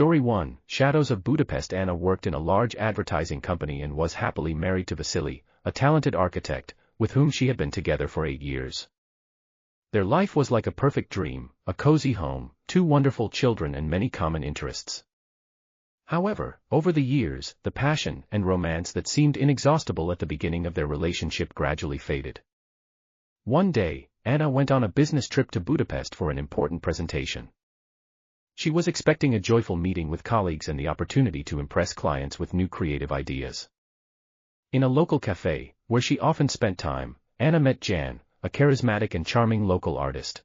Story 1, Shadows of Budapest. Anna worked in a large advertising company and was happily married to Vasily, a talented architect, with whom she had been together for 8 years. Their life was like a perfect dream, a cozy home, 2 wonderful children and many common interests. However, over the years, the passion and romance that seemed inexhaustible at the beginning of their relationship gradually faded. One day, Anna went on a business trip to Budapest for an important presentation. She was expecting a joyful meeting with colleagues and the opportunity to impress clients with new creative ideas. In a local cafe, where she often spent time, Anna met Jan, a charismatic and charming local artist.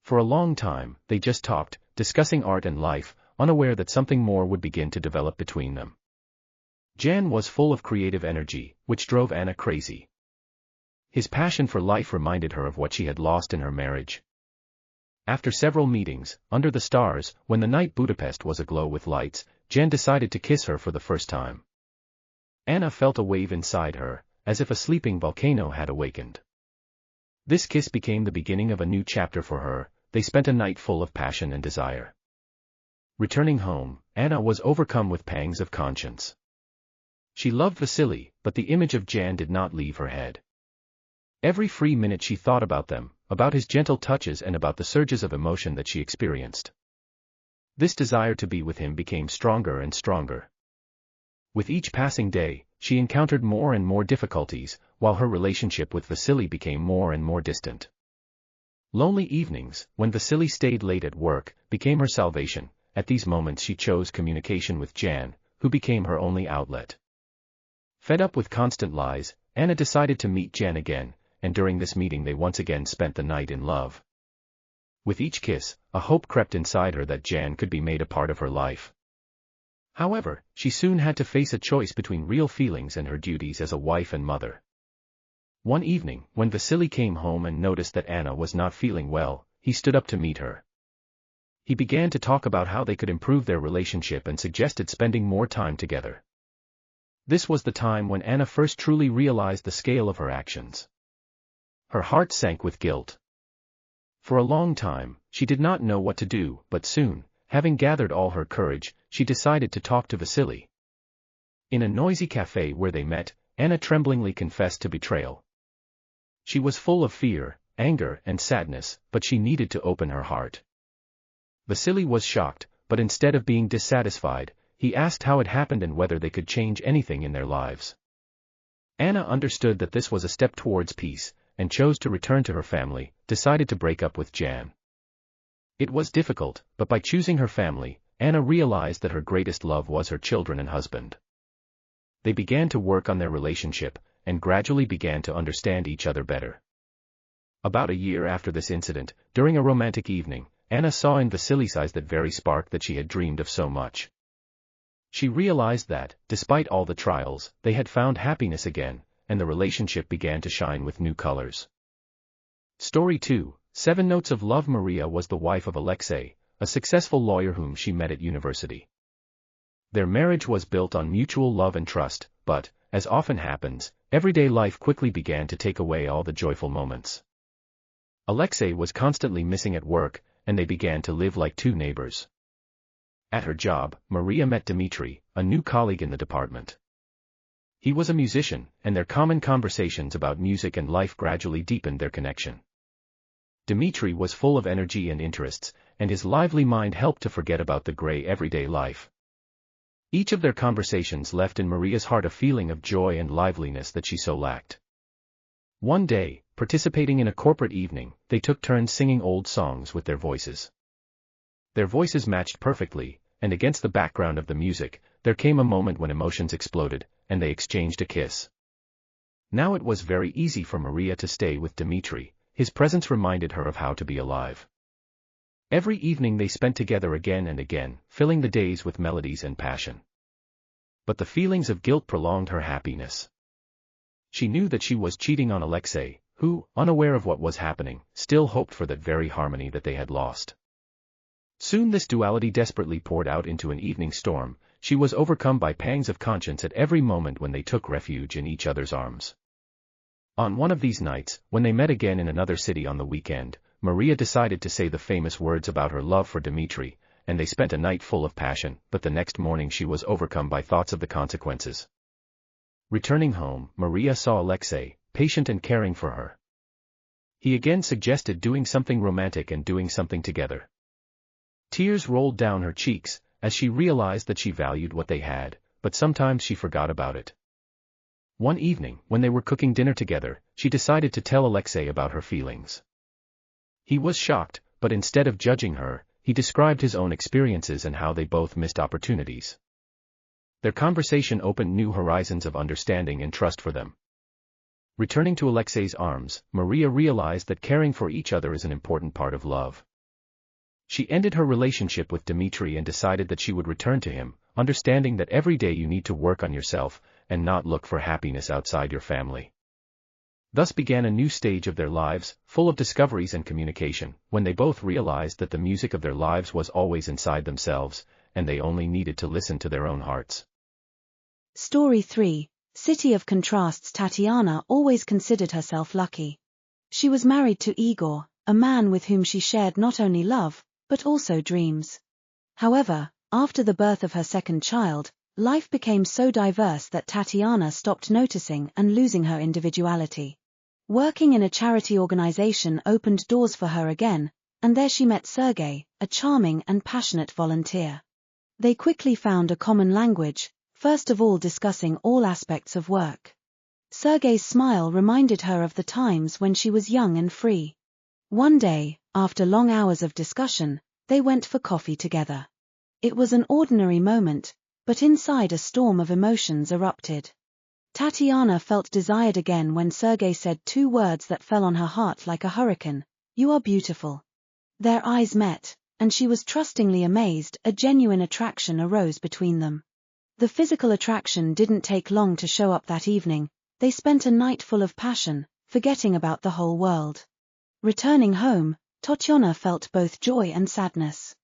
For a long time, they just talked, discussing art and life, unaware that something more would begin to develop between them. Jan was full of creative energy, which drove Anna crazy. His passion for life reminded her of what she had lost in her marriage. After several meetings, under the stars, when the night Budapest was aglow with lights, Jan decided to kiss her for the first time. Anna felt a wave inside her, as if a sleeping volcano had awakened. This kiss became the beginning of a new chapter for her. They spent a night full of passion and desire. Returning home, Anna was overcome with pangs of conscience. She loved Vasily, but the image of Jan did not leave her head. Every free minute she thought about them, about his gentle touches and about the surges of emotion that she experienced. This desire to be with him became stronger and stronger. With each passing day, she encountered more and more difficulties, while her relationship with Vasily became more and more distant. Lonely evenings, when Vasily stayed late at work, became her salvation. At these moments she chose communication with Jan, who became her only outlet. Fed up with constant lies, Anna decided to meet Jan again, and during this meeting they once again spent the night in love. With each kiss, a hope crept inside her that Jan could be made a part of her life. However, she soon had to face a choice between real feelings and her duties as a wife and mother. One evening, when Vasily came home and noticed that Anna was not feeling well, he stood up to meet her. He began to talk about how they could improve their relationship and suggested spending more time together. This was the time when Anna first truly realized the scale of her actions. Her heart sank with guilt. For a long time, she did not know what to do, but soon, having gathered all her courage, she decided to talk to Vasily. In a noisy cafe where they met, Anna tremblingly confessed to betrayal. She was full of fear, anger, and sadness, but she needed to open her heart. Vasily was shocked, but instead of being dissatisfied, he asked how it happened and whether they could change anything in their lives. Anna understood that this was a step towards peace, and chose to return to her family, decided to break up with Jan. It was difficult, but by choosing her family, Anna realized that her greatest love was her children and husband. They began to work on their relationship, and gradually began to understand each other better. About a year after this incident, during a romantic evening, Anna saw in Vasily's eyes that very spark that she had dreamed of so much. She realized that, despite all the trials, they had found happiness again, and the relationship began to shine with new colors. Story 2, 7 Notes of Love. Maria was the wife of Alexei, a successful lawyer whom she met at university. Their marriage was built on mutual love and trust, but, as often happens, everyday life quickly began to take away all the joyful moments. Alexei was constantly missing at work, and they began to live like two neighbors. At her job, Maria met Dmitry, a new colleague in the department. He was a musician, and their common conversations about music and life gradually deepened their connection. Dmitry was full of energy and interests, and his lively mind helped to forget about the gray everyday life. Each of their conversations left in Maria's heart a feeling of joy and liveliness that she so lacked. One day, participating in a corporate evening, they took turns singing old songs with their voices. Their voices matched perfectly, and against the background of the music, there came a moment when emotions exploded, and they exchanged a kiss. Now it was very easy for Maria to stay with Dmitry. His presence reminded her of how to be alive. Every evening they spent together again and again, filling the days with melodies and passion. But the feelings of guilt prolonged her happiness. She knew that she was cheating on Alexei, who, unaware of what was happening, still hoped for that very harmony that they had lost. Soon this duality desperately poured out into an evening storm. She was overcome by pangs of conscience at every moment when they took refuge in each other's arms. On one of these nights, when they met again in another city on the weekend, Maria decided to say the famous words about her love for Dmitry, and they spent a night full of passion, but the next morning she was overcome by thoughts of the consequences. Returning home, Maria saw Alexei, patient and caring for her. He again suggested doing something romantic and doing something together. Tears rolled down her cheeks, as she realized that she valued what they had, but sometimes she forgot about it. One evening, when they were cooking dinner together, she decided to tell Alexei about her feelings. He was shocked, but instead of judging her, he described his own experiences and how they both missed opportunities. Their conversation opened new horizons of understanding and trust for them. Returning to Alexei's arms, Maria realized that caring for each other is an important part of love. She ended her relationship with Dmitry and decided that she would return to him, understanding that every day you need to work on yourself, and not look for happiness outside your family. Thus began a new stage of their lives, full of discoveries and communication, when they both realized that the music of their lives was always inside themselves, and they only needed to listen to their own hearts. Story 3. City of Contrasts. Tatiana always considered herself lucky. She was married to Igor, a man with whom she shared not only love, but also dreams. However, after the birth of her second child, life became so diverse that Tatiana stopped noticing and losing her individuality. Working in a charity organization opened doors for her again, and there she met Sergei, a charming and passionate volunteer. They quickly found a common language, first of all discussing all aspects of work. Sergei's smile reminded her of the times when she was young and free. One day, after long hours of discussion, they went for coffee together. It was an ordinary moment, but inside a storm of emotions erupted. Tatiana felt desired again when Sergei said two words that fell on her heart like a hurricane: "You are beautiful." Their eyes met, and she was trustingly amazed. A genuine attraction arose between them. The physical attraction didn't take long to show up that evening. They spent a night full of passion, forgetting about the whole world. Returning home, Tatiana felt both joy and sadness.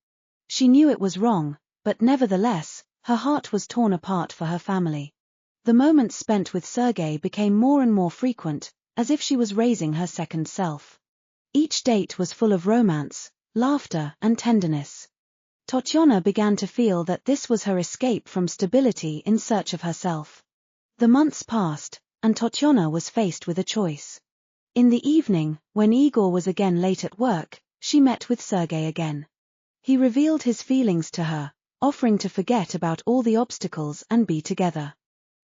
She knew it was wrong, but nevertheless, her heart was torn apart for her family. The moments spent with Sergei became more and more frequent, as if she was raising her second self. Each date was full of romance, laughter, and tenderness. Tatiana began to feel that this was her escape from stability in search of herself. The months passed, and Tatiana was faced with a choice. In the evening, when Igor was again late at work, she met with Sergei again. He revealed his feelings to her, offering to forget about all the obstacles and be together.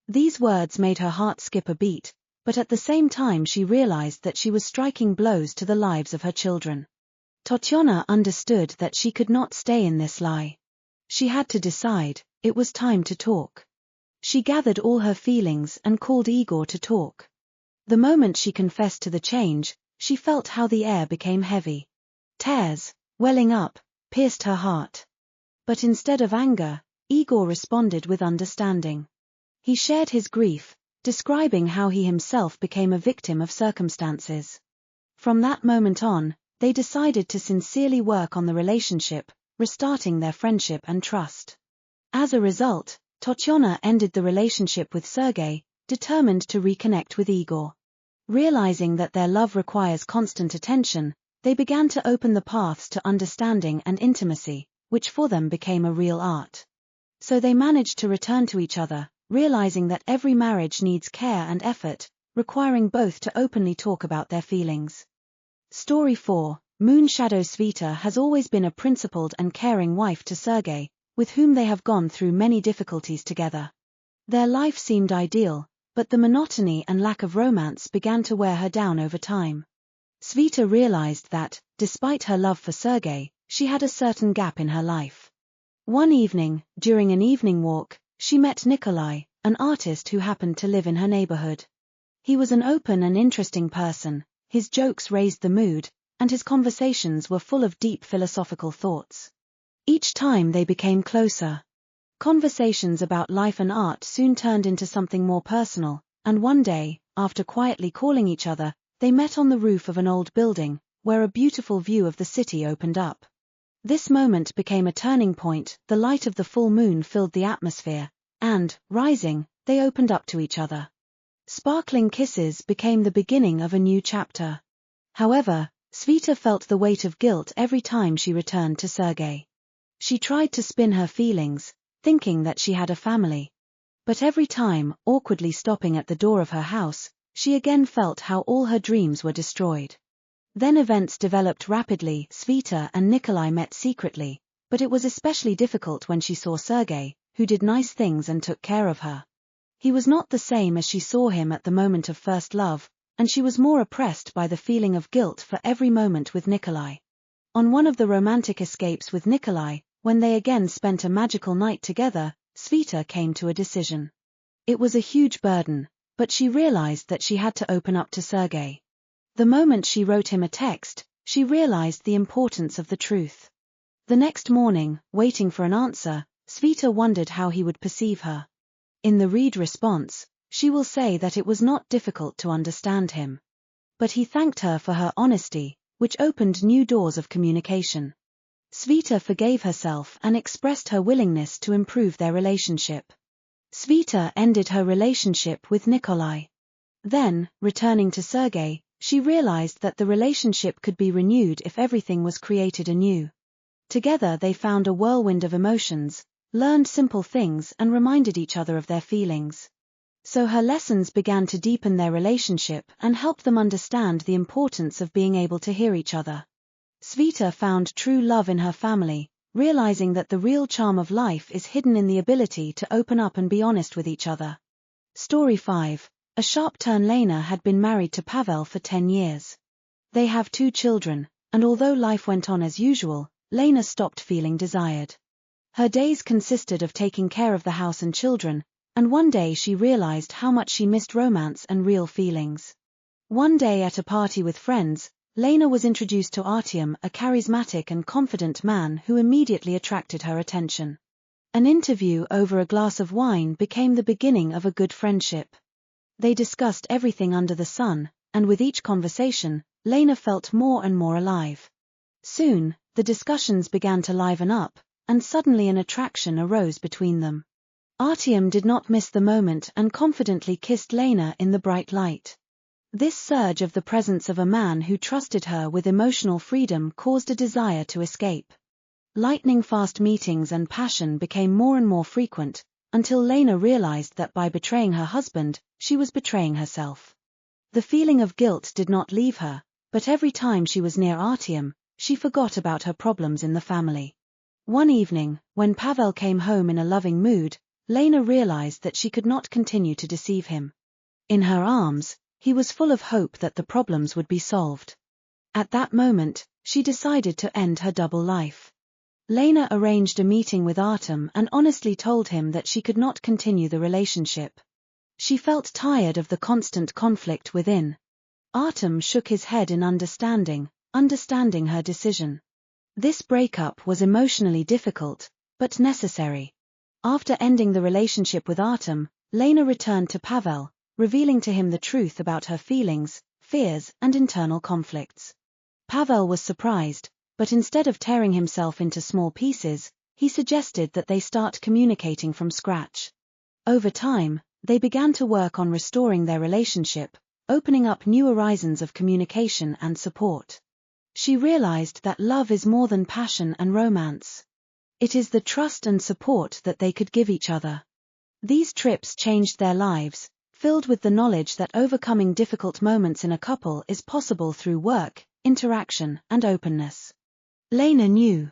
These words made her heart skip a beat, but at the same time she realized that she was striking blows to the lives of her children. Tatiana understood that she could not stay in this lie. She had to decide. It was time to talk. She gathered all her feelings and called Igor to talk. The moment she confessed to the change, she felt how the air became heavy. Tears, welling up, pierced her heart. But instead of anger, Igor responded with understanding. He shared his grief, describing how he himself became a victim of circumstances. From that moment on, they decided to sincerely work on the relationship, restarting their friendship and trust. As a result, Tatiana ended the relationship with Sergei, determined to reconnect with Igor. Realizing that their love requires constant attention, they began to open the paths to understanding and intimacy, which for them became a real art. So they managed to return to each other, realizing that every marriage needs care and effort, requiring both to openly talk about their feelings. Story 4. Moon Shadow. Sveta has always been a principled and caring wife to Sergei, with whom they have gone through many difficulties together. Their life seemed ideal, but the monotony and lack of romance began to wear her down over time. Sveta realized that, despite her love for Sergei, she had a certain gap in her life. One evening, during an evening walk, she met Nikolai, an artist who happened to live in her neighborhood. He was an open and interesting person, his jokes raised the mood, and his conversations were full of deep philosophical thoughts. Each time they became closer. Conversations about life and art soon turned into something more personal, and one day, after quietly calling each other, they met on the roof of an old building, where a beautiful view of the city opened up. This moment became a turning point. The light of the full moon filled the atmosphere, and, rising, they opened up to each other. Sparkling kisses became the beginning of a new chapter. However, Sveta felt the weight of guilt every time she returned to Sergei. She tried to spin her feelings, thinking that she had a family. But every time, awkwardly stopping at the door of her house, she again felt how all her dreams were destroyed. Then events developed rapidly. Sveta and Nikolai met secretly, but it was especially difficult when she saw Sergei, who did nice things and took care of her. He was not the same as she saw him at the moment of first love, and she was more oppressed by the feeling of guilt for every moment with Nikolai. On one of the romantic escapes with Nikolai, when they again spent a magical night together, Sveta came to a decision. It was a huge burden, but she realized that she had to open up to Sergei. The moment she wrote him a text, she realized the importance of the truth. The next morning, waiting for an answer, Sveta wondered how he would perceive her. In the read response, she will say that it was not difficult to understand him. But he thanked her for her honesty, which opened new doors of communication. Sveta forgave herself and expressed her willingness to improve their relationship. Sveta ended her relationship with Nikolai. Then, returning to Sergei, she realized that the relationship could be renewed if everything was created anew. Together they found a whirlwind of emotions, learned simple things and reminded each other of their feelings. So her lessons began to deepen their relationship and help them understand the importance of being able to hear each other. Sveta found true love in her family, realizing that the real charm of life is hidden in the ability to open up and be honest with each other. Story 5. A sharp turn. Lena had been married to Pavel for 10 years. They have 2 children, and although life went on as usual, Lena stopped feeling desired. Her days consisted of taking care of the house and children, and one day she realized how much she missed romance and real feelings. One day at a party with friends, Lena was introduced to Artyom, a charismatic and confident man who immediately attracted her attention. An interview over a glass of wine became the beginning of a good friendship. They discussed everything under the sun, and with each conversation, Lena felt more and more alive. Soon, the discussions began to liven up, and suddenly an attraction arose between them. Artyom did not miss the moment and confidently kissed Lena in the bright light. This surge of the presence of a man who trusted her with emotional freedom caused a desire to escape. Lightning-fast meetings and passion became more and more frequent, until Lena realized that by betraying her husband, she was betraying herself. The feeling of guilt did not leave her, but every time she was near Artyom, she forgot about her problems in the family. One evening, when Pavel came home in a loving mood, Lena realized that she could not continue to deceive him. In her arms, he was full of hope that the problems would be solved. At that moment, she decided to end her double life. Lena arranged a meeting with Artyom and honestly told him that she could not continue the relationship. She felt tired of the constant conflict within. Artyom shook his head in understanding her decision. This breakup was emotionally difficult, but necessary. After ending the relationship with Artyom, Lena returned to Pavel, revealing to him the truth about her feelings, fears, and internal conflicts. Pavel was surprised, but instead of tearing himself into small pieces, he suggested that they start communicating from scratch. Over time, they began to work on restoring their relationship, opening up new horizons of communication and support. She realized that love is more than passion and romance. It is the trust and support that they could give each other. These trips changed their lives, filled with the knowledge that overcoming difficult moments in a couple is possible through work, interaction, and openness. Lena knew